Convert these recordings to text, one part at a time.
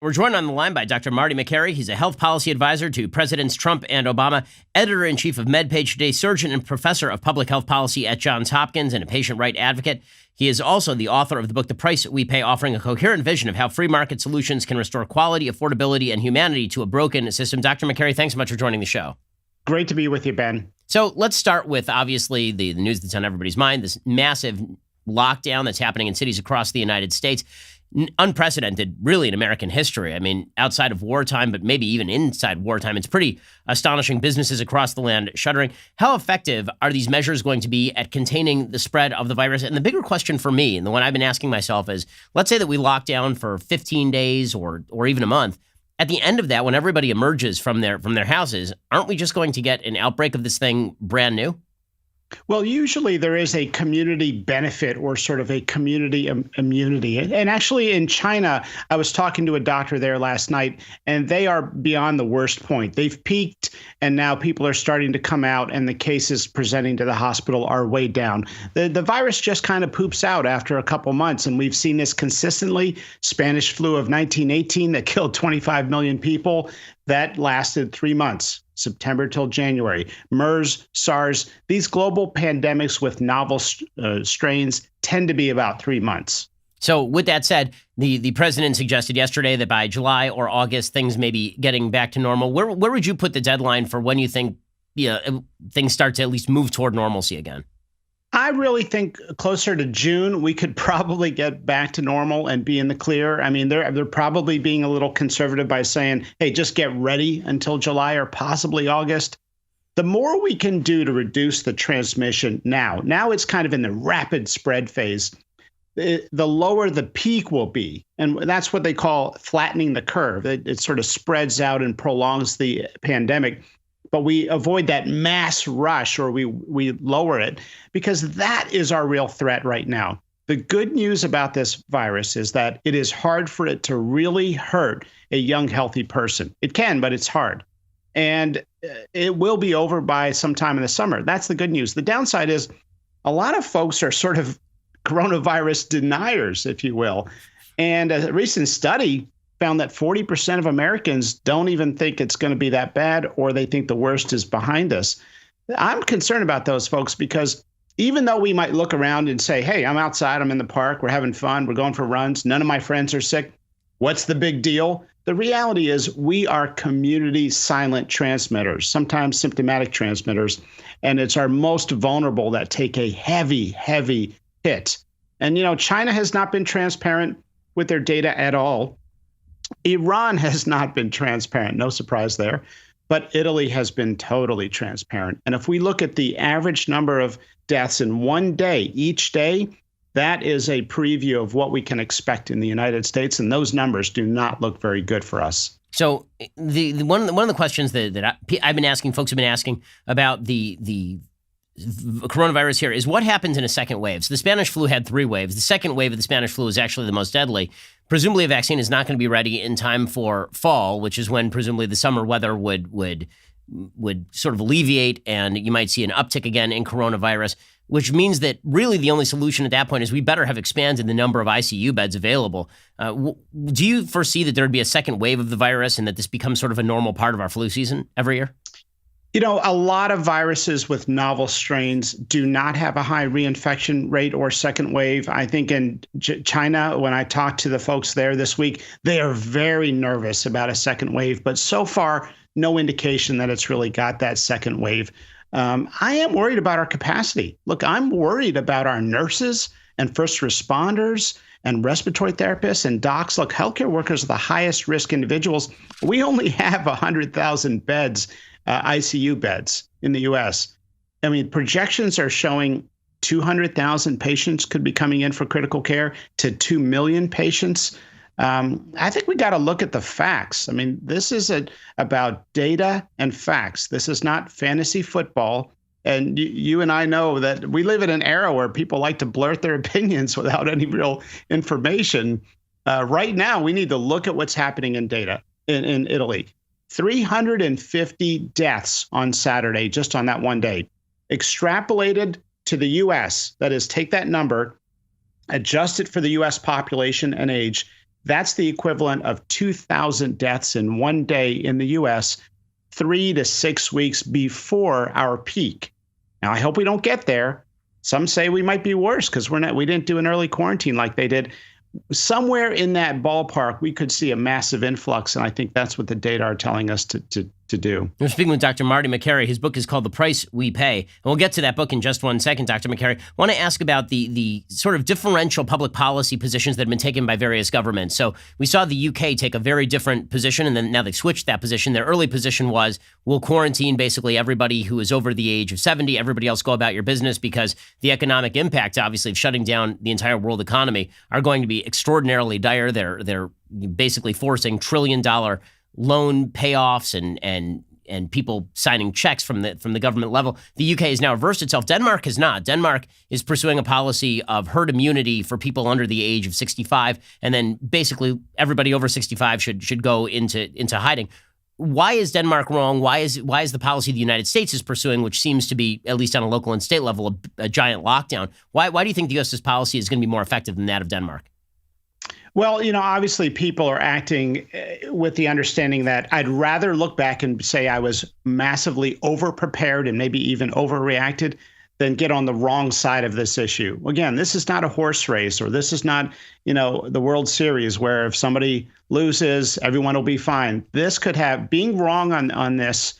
We're joined on the line by Dr. Marty Makary. He's a health policy advisor to Presidents Trump and Obama, editor-in-chief of MedPage Today, surgeon and professor of public health policy at Johns Hopkins, and a patient right advocate. He is also the author of the book, The Price We Pay, offering a coherent vision of how free market solutions can restore quality, affordability, and humanity to a broken system. Dr. Makary, thanks so much for joining the show. Great to be with you, Ben. So let's start with, obviously, the news that's on everybody's mind, this massive lockdown that's happening in cities across the United States. Unprecedented, really, in American history. I mean, outside of wartime, but maybe even inside wartime, it's pretty astonishing. Businesses across the land shuttering. How effective are these measures going to be at containing the spread of the virus? And the bigger question for me, and the one I've been asking myself, is, let's say that we lock down for 15 days or even a month. At the end of that, when everybody emerges from their houses, aren't we just going to get an outbreak of this thing brand new? Well, usually there is a community benefit or sort of a community immunity. And actually in China, I was talking to a doctor there last night, and they are beyond the worst point. They've peaked, and now people are starting to come out, and the cases presenting to the hospital are way down. The virus just kind of poops out after a couple months, and we've seen this consistently. Spanish flu of 1918 that killed 25 million people, that lasted 3 months. September till January. MERS, SARS, these global pandemics with novel strains tend to be about 3 months. So with that said, the president suggested yesterday that by July or August, things may be getting back to normal. Where would you put the deadline for when you think things start to at least move toward normalcy again? I really think closer to June, we could probably get back to normal and be in the clear. I mean, they're probably being a little conservative by saying, hey, just get ready until July or possibly August. The more we can do to reduce the transmission now it's kind of in the rapid spread phase, the lower the peak will be. And that's what they call flattening the curve. It sort of spreads out and prolongs the pandemic. But we avoid that mass rush, or we lower it, because that is our real threat right now. The good news about this virus is that it is hard for it to really hurt a young, healthy person. It can, but it's hard. And it will be over by sometime in the summer. That's the good news. The downside is a lot of folks are sort of coronavirus deniers, if you will. And a recent study found that 40% of Americans don't even think it's going to be that bad, or they think the worst is behind us. I'm concerned about those folks because even though we might look around and say, hey, I'm outside, I'm in the park, we're having fun, we're going for runs, none of my friends are sick, what's the big deal? The reality is we are community silent transmitters, sometimes symptomatic transmitters, and it's our most vulnerable that take a heavy, heavy hit. And, China has not been transparent with their data at all. Iran has not been transparent, no surprise there, but Italy has been totally transparent. And if we look at the average number of deaths in one day, each day, that is a preview of what we can expect in the United States. And those numbers do not look very good for us. So one of the questions that I've been asking, folks have been asking about the coronavirus here is what happens in a second wave. So the Spanish flu had 3 waves. The second wave of the Spanish flu is actually the most deadly. Presumably a vaccine is not going to be ready in time for fall, which is when presumably the summer weather would sort of alleviate, and you might see an uptick again in coronavirus, which means that really the only solution at that point is we better have expanded the number of ICU beds available. Do you foresee that there would be a second wave of the virus and that this becomes sort of a normal part of our flu season every year? A lot of viruses with novel strains do not have a high reinfection rate or second wave. I think in China, when I talked to the folks there this week, they are very nervous about a second wave, but so far, no indication that it's really got that second wave. I am worried about our capacity. Look, I'm worried about our nurses and first responders and respiratory therapists and docs. Look, healthcare workers are the highest risk individuals. We only have 100,000 beds. ICU beds in the U.S. I mean, projections are showing 200,000 patients could be coming in for critical care to 2 million patients. I think we got to look at the facts. I mean, this is about data and facts. This is not fantasy football. And you and I know that we live in an era where people like to blurt their opinions without any real information. Right now, we need to look at what's happening in data in Italy. 350 deaths on Saturday, just on that one day. Extrapolated to the U.S., that is, take that number, adjust it for the U.S. population and age, That's the equivalent of 2,000 deaths in one day in the US, 3 to 6 weeks before our peak. Now, I hope we don't get there. Some say we might be worse because we didn't do an early quarantine like they did. Somewhere in that ballpark, we could see a massive influx, and I think that's what the data are telling us to do. We're speaking with Dr. Marty Makary. His book is called The Price We Pay. And we'll get to that book in just one second, Dr. Makary. I want to ask about the sort of differential public policy positions that have been taken by various governments. So we saw the UK take a very different position, and then now they've switched that position. Their early position was, we'll quarantine basically everybody who is over the age of 70. Everybody else go about your business, because the economic impact, obviously, of shutting down the entire world economy are going to be extraordinarily dire. They're basically forcing trillion-dollar loan payoffs and people signing checks from the government level. The UK has now reversed itself. Denmark has not. Denmark is pursuing a policy of herd immunity for people under the age of 65, and then basically everybody over 65 should go into hiding. Why is Denmark wrong? Why is the policy the United States is pursuing, which seems to be, at least on a local and state level, a giant lockdown? Why do you think the U.S.'s policy is going to be more effective than that of Denmark? Well, obviously people are acting with the understanding that I'd rather look back and say I was massively overprepared and maybe even overreacted than get on the wrong side of this issue. Again, this is not a horse race, or this is not, the World Series where if somebody loses, everyone will be fine. This could have, being wrong on this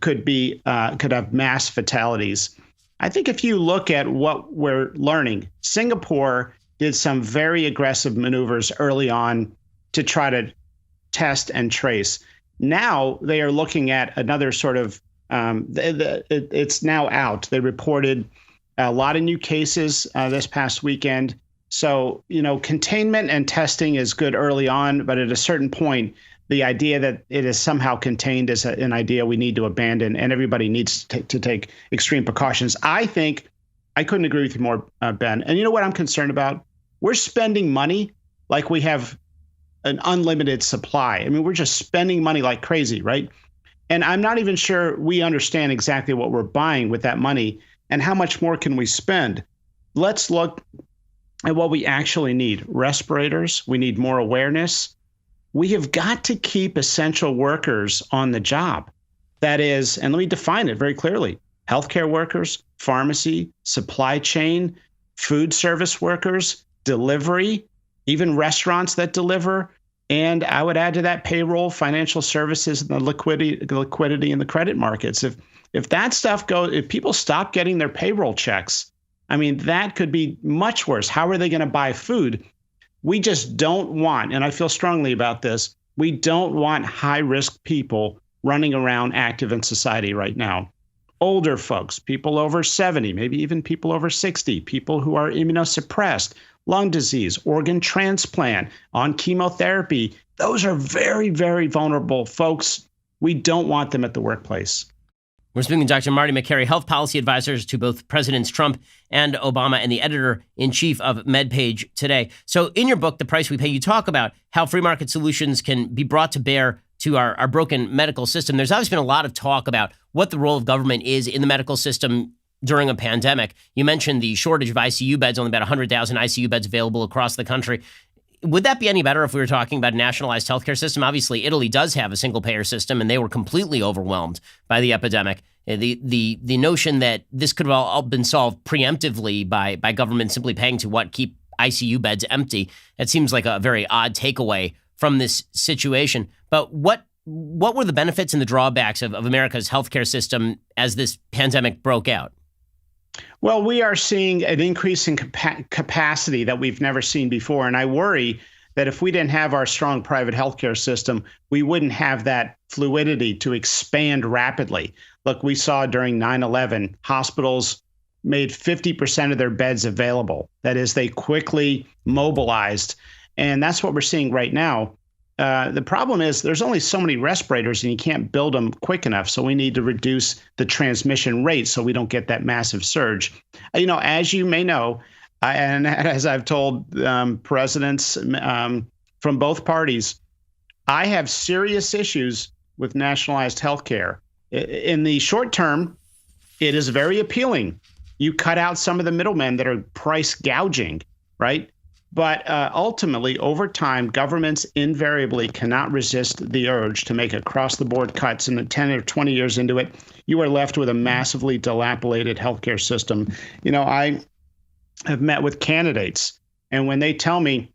could have mass fatalities. I think if you look at what we're learning, Singapore did some very aggressive maneuvers early on to try to test and trace. Now they are looking at another sort of, it's now out. They reported a lot of new cases this past weekend. So, containment and testing is good early on, but at a certain point, the idea that it is somehow contained is an idea we need to abandon, and everybody needs to take extreme precautions. I think I couldn't agree with you more, Ben. And you know what I'm concerned about? We're spending money like we have an unlimited supply. I mean, we're just spending money like crazy, right? And I'm not even sure we understand exactly what we're buying with that money and how much more can we spend. Let's look at what we actually need. Respirators, we need more awareness. We have got to keep essential workers on the job. That is, and let me define it very clearly, healthcare workers, pharmacy, supply chain, food service workers, delivery, even restaurants that deliver. And I would add to that payroll, financial services, and the liquidity in the credit markets. If that stuff goes, if people stop getting their payroll checks, I mean, that could be much worse. How are they going to buy food? We just don't want, and I feel strongly about this, we don't want high-risk people running around active in society right now. Older folks, people over 70, maybe even people over 60, people who are immunosuppressed, lung disease, organ transplant, on chemotherapy. Those are very, very vulnerable folks. We don't want them at the workplace. We're speaking with Dr. Marty Makary, health policy advisors to both Presidents Trump and Obama, and the editor-in-chief of MedPage Today. So in your book, The Price We Pay, you talk about how free market solutions can be brought to bear to our broken medical system. There's always been a lot of talk about what the role of government is in the medical system during a pandemic. You mentioned the shortage of ICU beds, only about 100,000 ICU beds available across the country. Would that be any better if we were talking about a nationalized healthcare system? Obviously, Italy does have a single-payer system, and they were completely overwhelmed by the epidemic. The notion that this could have all been solved preemptively by government simply paying to keep ICU beds empty, that seems like a very odd takeaway from this situation. But what were the benefits and the drawbacks of America's healthcare system as this pandemic broke out? Well, we are seeing an increase in capacity that we've never seen before. And I worry that if we didn't have our strong private healthcare system, we wouldn't have that fluidity to expand rapidly. Look, we saw during 9/11, hospitals made 50% of their beds available. That is, they quickly mobilized. And that's what we're seeing right now. The problem is there's only so many respirators and you can't build them quick enough. So we need to reduce the transmission rate so we don't get that massive surge. As you may know, and as I've told presidents from both parties, I have serious issues with nationalized health care. In the short term, it is very appealing. You cut out some of the middlemen that are price gouging, right? But ultimately, over time, governments invariably cannot resist the urge to make across-the-board cuts. And 10 or 20 years into it, you are left with a massively dilapidated healthcare system. I have met with candidates, and when they tell me,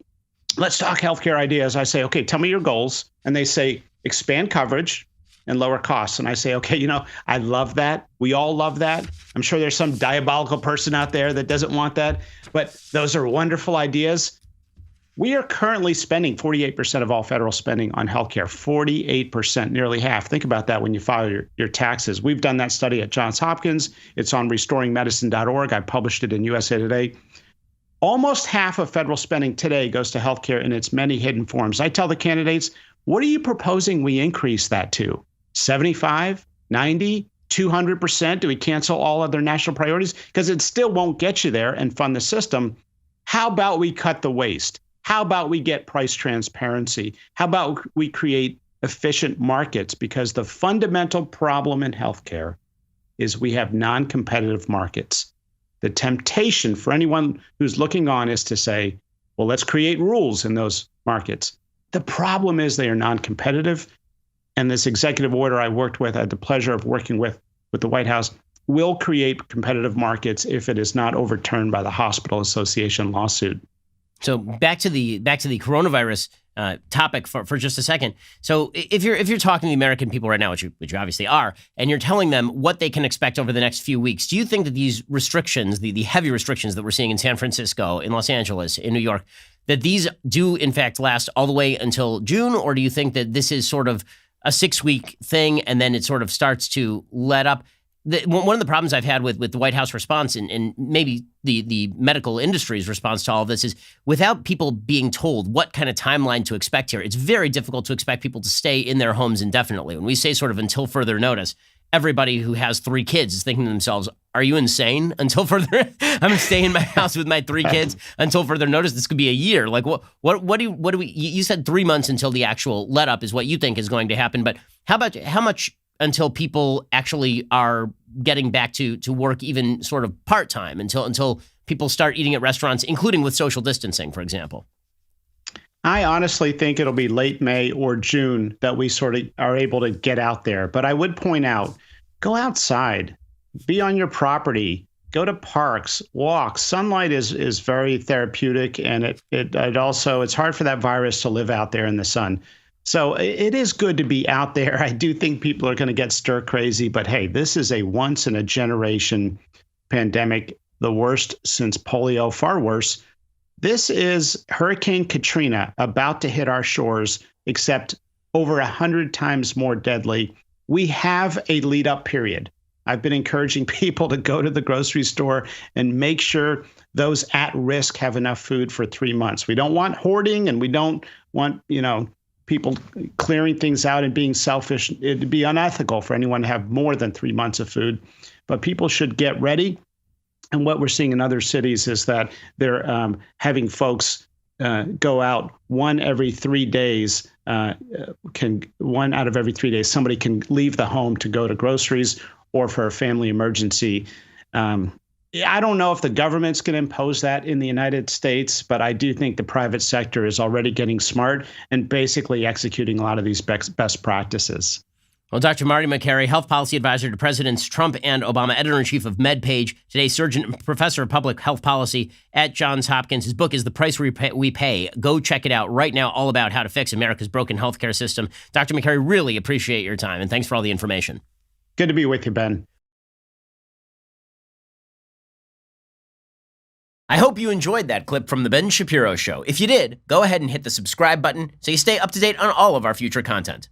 let's talk healthcare ideas, I say, okay, tell me your goals. And they say, expand coverage and lower costs. And I say, okay, I love that. We all love that. I'm sure there's some diabolical person out there that doesn't want that, but those are wonderful ideas. We are currently spending 48% of all federal spending on healthcare, 48%, nearly half. Think about that when you file your taxes. We've done that study at Johns Hopkins. It's on restoringmedicine.org. I published it in USA Today. Almost half of federal spending today goes to healthcare in its many hidden forms. I tell the candidates, what are you proposing we increase that to? 75, 90, 200%? Do we cancel all other national priorities? Because it still won't get you there and fund the system. How about we cut the waste? How about we get price transparency? How about we create efficient markets? Because the fundamental problem in healthcare is we have non-competitive markets. The temptation for anyone who's looking on is to say, well, let's create rules in those markets. The problem is they are non-competitive. And this executive order I worked with, I had the pleasure of working with the White House, will create competitive markets if it is not overturned by the Hospital Association lawsuit. So back to the coronavirus topic for just a second. So if you're talking to the American people right now, which you obviously are, and you're telling them what they can expect over the next few weeks, do you think that these restrictions, the heavy restrictions that we're seeing in San Francisco, in Los Angeles, in New York, that these do in fact last all the way until June, or do you think that this is sort of a 6-week thing and then it sort of starts to let up? One of the problems I've had with the White House response and maybe the medical industry's response to all of this is without people being told what kind of timeline to expect here, it's very difficult to expect people to stay in their homes indefinitely. When we say sort of until further notice, everybody who has 3 kids is thinking to themselves, are you insane? Until further, I'm going to stay in my house with my 3 kids until further notice. This could be a year. Like what do we, you said 3 months until the actual let up is what you think is going to happen. But how much until people actually are getting back to work, even sort of part-time, until people start eating at restaurants, including with social distancing, for example? I honestly think it'll be late May or June that we sort of are able to get out there. But I would point out, go outside, be on your property, go to parks, walk. Sunlight is very therapeutic, and it also, it's hard for that virus to live out there in the sun. So it is good to be out there. I do think people are going to get stir crazy, but hey, this is a once in a generation pandemic, the worst since polio, far worse. This is Hurricane Katrina about to hit our shores, except over 100 times more deadly. We have a lead up period. I've been encouraging people to go to the grocery store and make sure those at risk have enough food for 3 months. We don't want hoarding, and we don't want, people clearing things out and being selfish. It'd be unethical for anyone to have more than 3 months of food, but people should get ready. And what we're seeing in other cities is that they're having folks go out one every 3 days. One out of every 3 days, somebody can leave the home to go to groceries or for a family emergency. I don't know if the government's going to impose that in the United States, but I do think the private sector is already getting smart and basically executing a lot of these best practices. Well, Dr. Marty Makary, health policy advisor to Presidents Trump and Obama, editor-in-chief of MedPage, today surgeon and professor of public health policy at Johns Hopkins. His book is The Price We Pay. Go check it out right now, all about how to fix America's broken healthcare system. Dr. Makary, really appreciate your time, and thanks for all the information. Good to be with you, Ben. I hope you enjoyed that clip from The Ben Shapiro Show. If you did, go ahead and hit the subscribe button so you stay up to date on all of our future content.